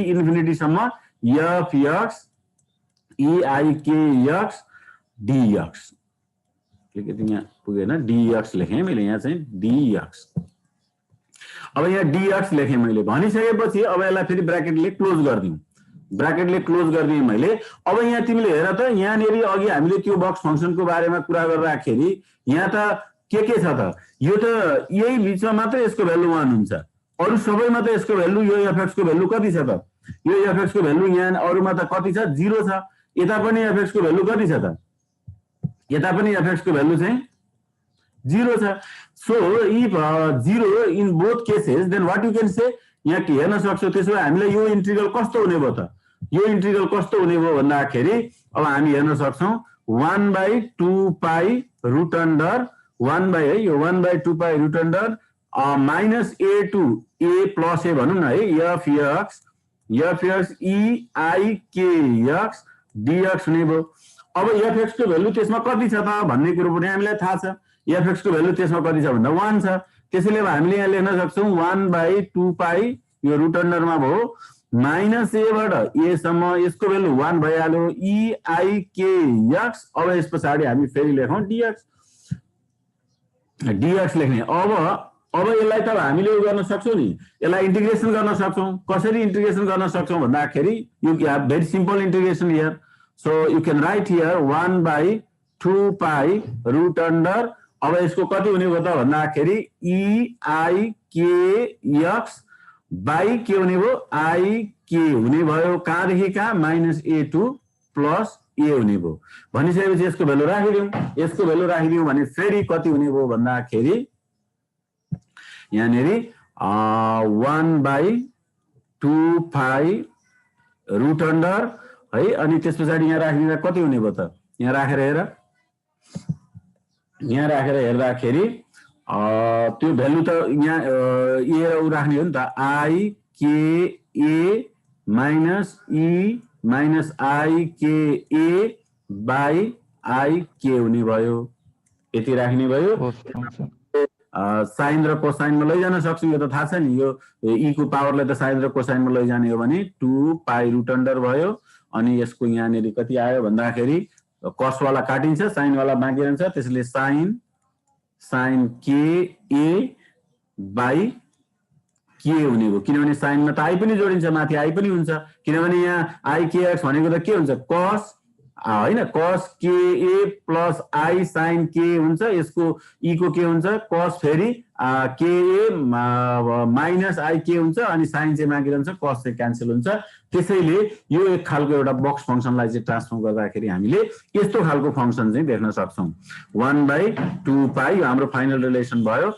इन्फिनिटी सम्म f(x) eikx dx लेखेँ, यहाँ पुगेन dx लेखेँ मैले, यहाँ चाहिँ dx। अब यहाँ dx लेखेँ मैले, भनिसकेपछि अब यसलाई फेरि ब्र्याकेटले क्लोज गरिदिएँ मैले। अब यहाँ तिमीले हेर त, यहाँनेरि अघि हामीले त्यो बक्स फंक्सनको बारेमा कुरा गर्दाखेरि यहाँ त के छ त, यो त यही बीचमा मात्र यसको भ्यालु 1 हुन्छ, अरु सबैमा त यसको भ्यालु यो fx को भ्यालु कति छ त, यो fx को भ्यालु यहाँ अरुमा त कति छ 0 छ, यता पनि fx को भ्यालु कति छ त, यता पनि fx को भ्यालु चाहिँ 0 छ। So if 0 in both cases then what you can say, यहाँ के हेर्न सक्छौ। त्यसो भए हामीलाई यो इन्टिग्रल कस्तो हुने भयो त, यो इन्टिग्रल कस्तो हुने भयो भन्दाखेरि अब हामी हेर्न सक्छौ 1/2 pi root under 1/2 pi root under minus a to a plus a भनौं न है, f(x) eikx dx हुने भयो। अब fx को भ्यालु त्यसमा कति छ त भन्ने कुरो पनि हामीलाई थाहा छ, fx को भ्यालु त्यसमा कति छ भन्दा 1 छ। त्यसैले अब हामीले यहाँ लेख्न सक्छौं 1/2 पाई यो रूट अंडरमा भयो माइनस a बाट a सम्म, यसको भ्यालु 1 भइहाल्यो eikx। अब यस पछाडि हामी फेरि लेखौं dx लेख्ने। अब यसलाई त हामीले गर्न सक्छौं नि, यसलाई इन्टिग्रेसन गर्न सक्छौं। कसरी इन्टिग्रेसन गर्न सक्छौं भन्दाखेरि you have very simple integration here. So you can write here 1/2 pi root under, अब यसको कति हुने भयो त भन्दाखेरि eikx बाई के हुने भयो ik हुने भयो, कहाँदेखि कहाँ minus a to plus a हुने भयो। भनिसकेपछि यसको भ्यालु राखिदिउँ भने फेरि कति हुने भयो भन्दाखेरि यहाँनेरि 1/2 पाई रूट अंडर है, अनि त्यस पछाडि यहाँ राखिदिँदा कति हुने भयो त, यहाँ राखेर हेर्दाखेरि त्यो भ्यालु त यहाँ ए र उ राख्ने हो नि त, ika minus e minus ika by ik हुने भयो, यति राख्ने भयो। साइन र कोसाइनमा लैजान सक्छु, यो त थाहा छ नि, यो e को पावरलाई त साइन र कोसाइनमा लैजाने हो भने 2 पाई रूट अंडर भयो। अनि यसको यहाँनेरि कति आयो भन्दाखेरि कस वाला काटिन्छ, साइन वाला बाँकी रहन्छ, त्यसैले साइन ka बाई k के हुने भयो, किनभने साइनमा त आई पनि जोडिन्छ, माथि आई पनि हुन्छ, किनभने यहाँ आई के एक्स भनेको त के हुन्छ, कस होइन, कस के ए प्लस आई साइन के हुन्छ, यसको ई को के हुन्छ कस, फेरि के ए माइनस आई के हुन्छ, अनि साइन चाहिँ माथि रहन्छ, कस चाहिँ क्यान्सल हुन्छ। त्यसैले यो एक खालको एउटा बक्स फंक्सनलाई चाहिँ ट्रान्सफर्म गर्दाखेरि हामीले यस्तो खालको फंक्सन चाहिँ देख्न सक्छौं। 1/2 पाई हाम्रो फाइनल रिलेसन भयो।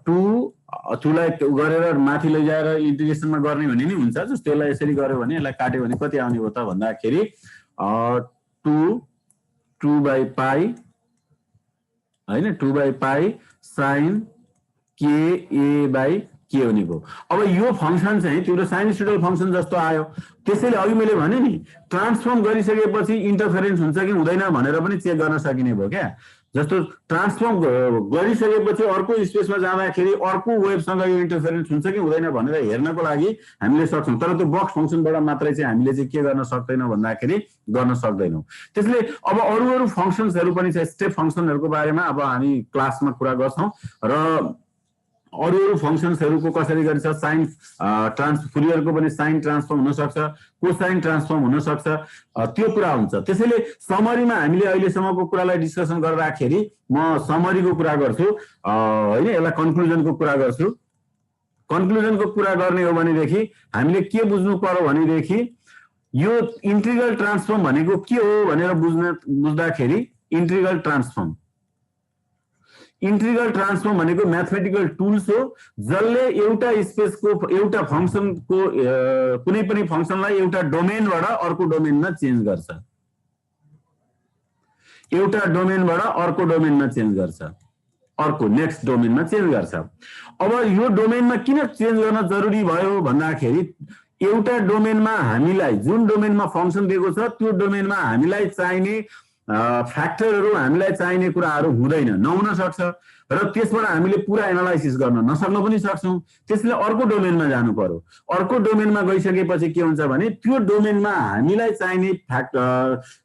2 लाई गरेर माथि लैजाएर इन्टिग्रेसनमा गर्ने भने नि हुन्छ, जस्तो यसलाई यसरी गर्यो भने यसलाई काट्यो भने कति आउने हो त भन्दाखेरि 2/पाई हैन, 2/पाई साइन के ए बाई के हुने भयो। अब यो फंक्सन चाहिँ तिम्रो साइनसोइडल फंक्सन जस्तो आयो। त्यसैले अघि मैले भने नि ट्रान्सफर्म गरिसकेपछि इन्टरफेरेन्स हुन्छ कि हुँदैन भनेर पनि चेक गर्न सकिने भयो क्या। जस्तो ट्रान्सफर्म गरिसकेपछि अर्को स्पेसमा जाँदाखेरि अर्को वेभसँग यो इन्टरफेरेन्स हुन्छ कि हुँदैन भनेर हेर्नको लागि हामीले सक्छौं, तर त्यो बक्स फंक्सनबाट मात्रै चाहिँ हामीले चाहिँ के गर्न सक्दैनौं भन्दाखेरि गर्न सक्दैनौं। त्यसले अब अरू फंक्सन्सहरु पनि छ, स्टेप फंक्सनहरुको बारेमा अब हामी क्लासमा कुरा गर्छौं र अरू फंक्सन्सहरुको कसरी गरिन्छ, साइन फुरियरको पनि साइन ट्रान्सफर्म हुन सक्छ, कोसाइन ट्रान्सफर्म हुन सक्छ, त्यो कुरा हुन्छ। त्यसैले समरीमा हामीले अहिलेसम्मको कुरालाई डिस्कसन गर्दाखेरि म समरीको कुरा गर्छु हैन, यसलाई कन्क्लुजनको कुरा गर्छु। कन्क्लुजनको कुरा गर्ने हो भनेदेखि हामीले के बुझ्नु पर्यो भनेदेखि यो इन्टिग्रल ट्रान्सफर्म भनेको के हो भनेर बुझ्दाखेरि इन्टिग्रल ट्रान्सफर्म भनेको म्याथमेटिकल टुल्स हो जसले एउटा स्पेसको एउटा फंक्सनको कुनै पनि फंक्सनलाई एउटा डोमेनबाट अर्को डोमेनमा चेन्ज गर्छ, एउटा डोमेनबाट अर्को डोमेनमा चेन्ज गर्छ, अर्को नेक्स्ट डोमेनमा चेन्ज गर्छ। अब यो डोमेनमा किन चेन्ज गर्न जरुरी भयो भन्दाखेरि एउटा डोमेनमा हामीलाई जुन डोमेनमा फंक्सन दिएको छ त्यो डोमेनमा हामीलाई चाहिने फ्याक्टरहरु हामीलाई चाहिने कुराहरु हुँदैन, नहुन सक्छ र त्यसबाट हामीले पुरा एनालाइसिस गर्न नसक्न पनि सक्छौं। त्यसले अर्को डोमेनमा जानु पर्यो। अर्को डोमेनमा गइसकेपछि के हुन्छ भने त्यो डोमेनमा हामीलाई चाहिने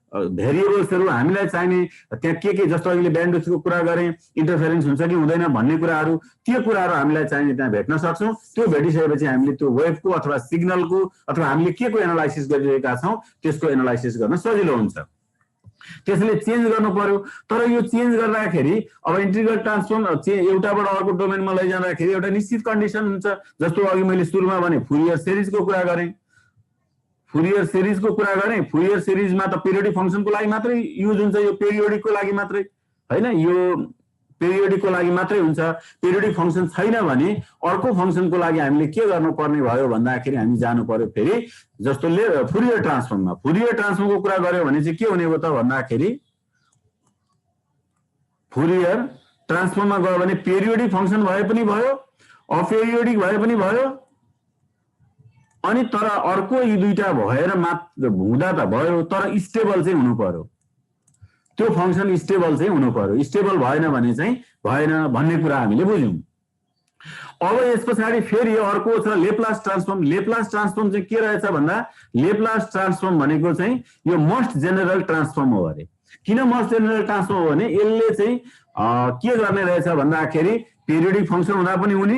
भेरिएबल्सहरु हामीलाई चाहिने त्यहाँ के जस्तो अहिले ब्यान्डविड्थको कुरा गरे, इन्टरफेरेन्स हुन्छ कि हुँदैन भन्ने कुराहरु, त्यो कुराहरु हामीलाई चाहिने त्यहाँ भेट्न सक्छौं। त्यो भेटिसकेपछि हामीले त्यो वेभको अथवा सिग्नलको अथवा हामीले के को एनालाइसिस गरिरहेका छौं त्यसको एनालाइसिस गर्न सजिलो हुन्छ। त्यसले चेन्ज गर्नु पर्यो। तर यो चेन्ज गर्दाखेरि अब इन्टिग्रल ट्रान्सफर्म एउटाबाट अर्को डोमेनमा लैजाँदाखेरि एउटा निश्चित कन्डिसन हुन्छ। जस्तो अघि मैले सुरुमा भने फुरियर सिरिजको कुरा गरे, फुरियर सिरिजमा त पिरियोडिक फंक्सनको लागि मात्रै युज हुन्छ, यो पिरियोडिकको लागि मात्रै हैन, यो पिरियोडिकको लागि मात्रै हुन्छ। पिरियोडिक फंक्सन छैन भने अर्को फंक्सनको लागि हामीले के गर्नुपर्ने भयो भन्दाखेरि हामी जानु पर्यो फेरि जस्तो फुरियर ट्रान्सफर्मको कुरा गर्यो भने चाहिँ के हुने हो त भन्दाखेरि फुरियर ट्रान्सफर्ममा गयो भने पिरियोडिक फंक्सन भए पनि भयो, अपिरियोडिक भए पनि भयो, अनि तर अर्को यी दुईटा भएर मात्र हुँदा त भयो, तर स्टेबल चाहिँ हुनु पर्यो। त्यो फंक्सन स्टेबल चाहिँ हुनु पर्यो। स्टेबल भएन भने चाहिँ भएन भन्ने कुरा हामीले बुझ्यौं। अब यसपछि फेरि अर्को छ लेप्लास ट्रान्सफर्म। लेप्लास ट्रान्सफर्म चाहिँ के रहेछ भन्दा लेप्लास ट्रान्सफर्म भनेको चाहिँ यो मोस्ट जेनरल ट्रान्सफर्म हो अरे। किन मोस्ट जेनरल ट्रान्सफर्म हो भने यसले चाहिँ के गर्ने रहेछ भन्दाखेरि पिरियोडिक फंक्सन हुँदा पनि हुने,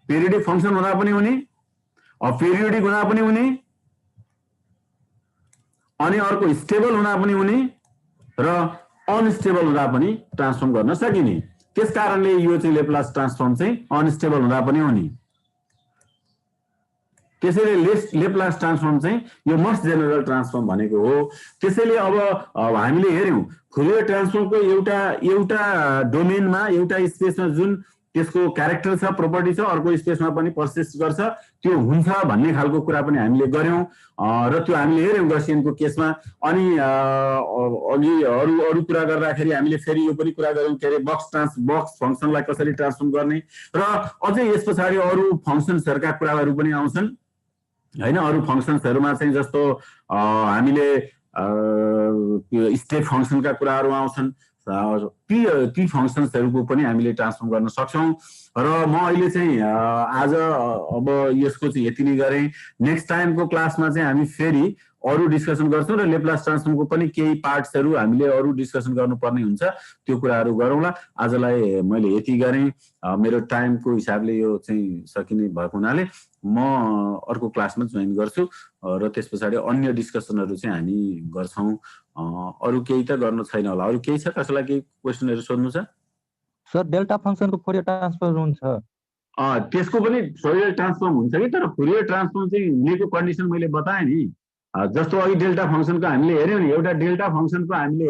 पिरियोडिक फंक्सन हुँदा पनि हुने, अपिरियोडिक हुँदा पनि हुने, अनि अर्को स्टेबल हुँदा पनि हुने र अनस्टेबल हुँदा पनि ट्रान्सफर्म गर्न सकिने। त्यसकारणले यो चाहिँ लेप्लास ट्रान्सफर्म चाहिँ अनस्टेबल हुँदा पनि हुने। त्यसैले लेप्लास ट्रान्सफर्म चाहिँ यो मोस्ट जेनरल ट्रान्सफर्म भनेको हो। त्यसैले अब हामीले हेर्यौं फुरियर ट्रान्सफर्मको एउटा डोमेनमा एउटा स्पेसमा जुन त्यसको क्यारेक्टर छ, प्रोपर्टी छ, अर्को स्पेसमा पनि पर्सिस्ट गर्छ, त्यो हुन्छ भन्ने खालको कुरा पनि हामीले गर्यौं र त्यो हामीले हेर्यौं गसियनको केसमा। अनि अघि अरू कुरा गर्दाखेरि हामीले फेरि यो पनि कुरा गर्यौं के अरे बक्स फंक्सनलाई कसरी ट्रान्सफर्म गर्ने र अझै यस पछाडि अरू फंक्सन्सहरुका कुराहरु पनि आउँछन् हैन। अरू फंक्सन्सहरुमा चाहिँ जस्तो हामीले स्टेप फंक्सनका कुराहरु आउँछन्, ती फंक्सन्सहरुको पनि हामीले ट्रान्सफर्म गर्न सक्छौं। र म अहिले चाहिँ आज अब यसको चाहिँ यति नै गरे। नेक्स्ट टाइमको क्लासमा चाहिँ हामी फेरि अरू डिस्कसन गर्छौँ र लेप्लास ट्रान्सफर्मको पनि केही पार्ट्सहरू हामीले अरू डिस्कसन गर्नुपर्ने हुन्छ, त्यो कुराहरू गरौँला। आजलाई मैले यति गरेँ, मेरो टाइमको हिसाबले यो चाहिँ सकिने भएको हुनाले म अर्को क्लासमा जोइन गर्छु र त्यस पछाडि अन्य डिस्कसनहरू चाहिँ हामी गर्छौँ। अरू केही त गर्नु छैन होला? अरू केही छ? कसैलाई केही क्वेसनहरू सोध्नु छ? सर डेल्टा फंक्शनको फोरियर ट्रान्सफर्म हुन्छ। त्यसको पनि फोरियर ट्रान्सफर्म हुन्छ कि, तर फोरियर ट्रान्सफर्म चाहिँ लिएको कन्डिसन मैले बताएँ नि। जस्तो अघि डेल्टा फंक्शनको हामीले हेऱ्यौँ नि, एउटा डेल्टा फंक्शनको हामीले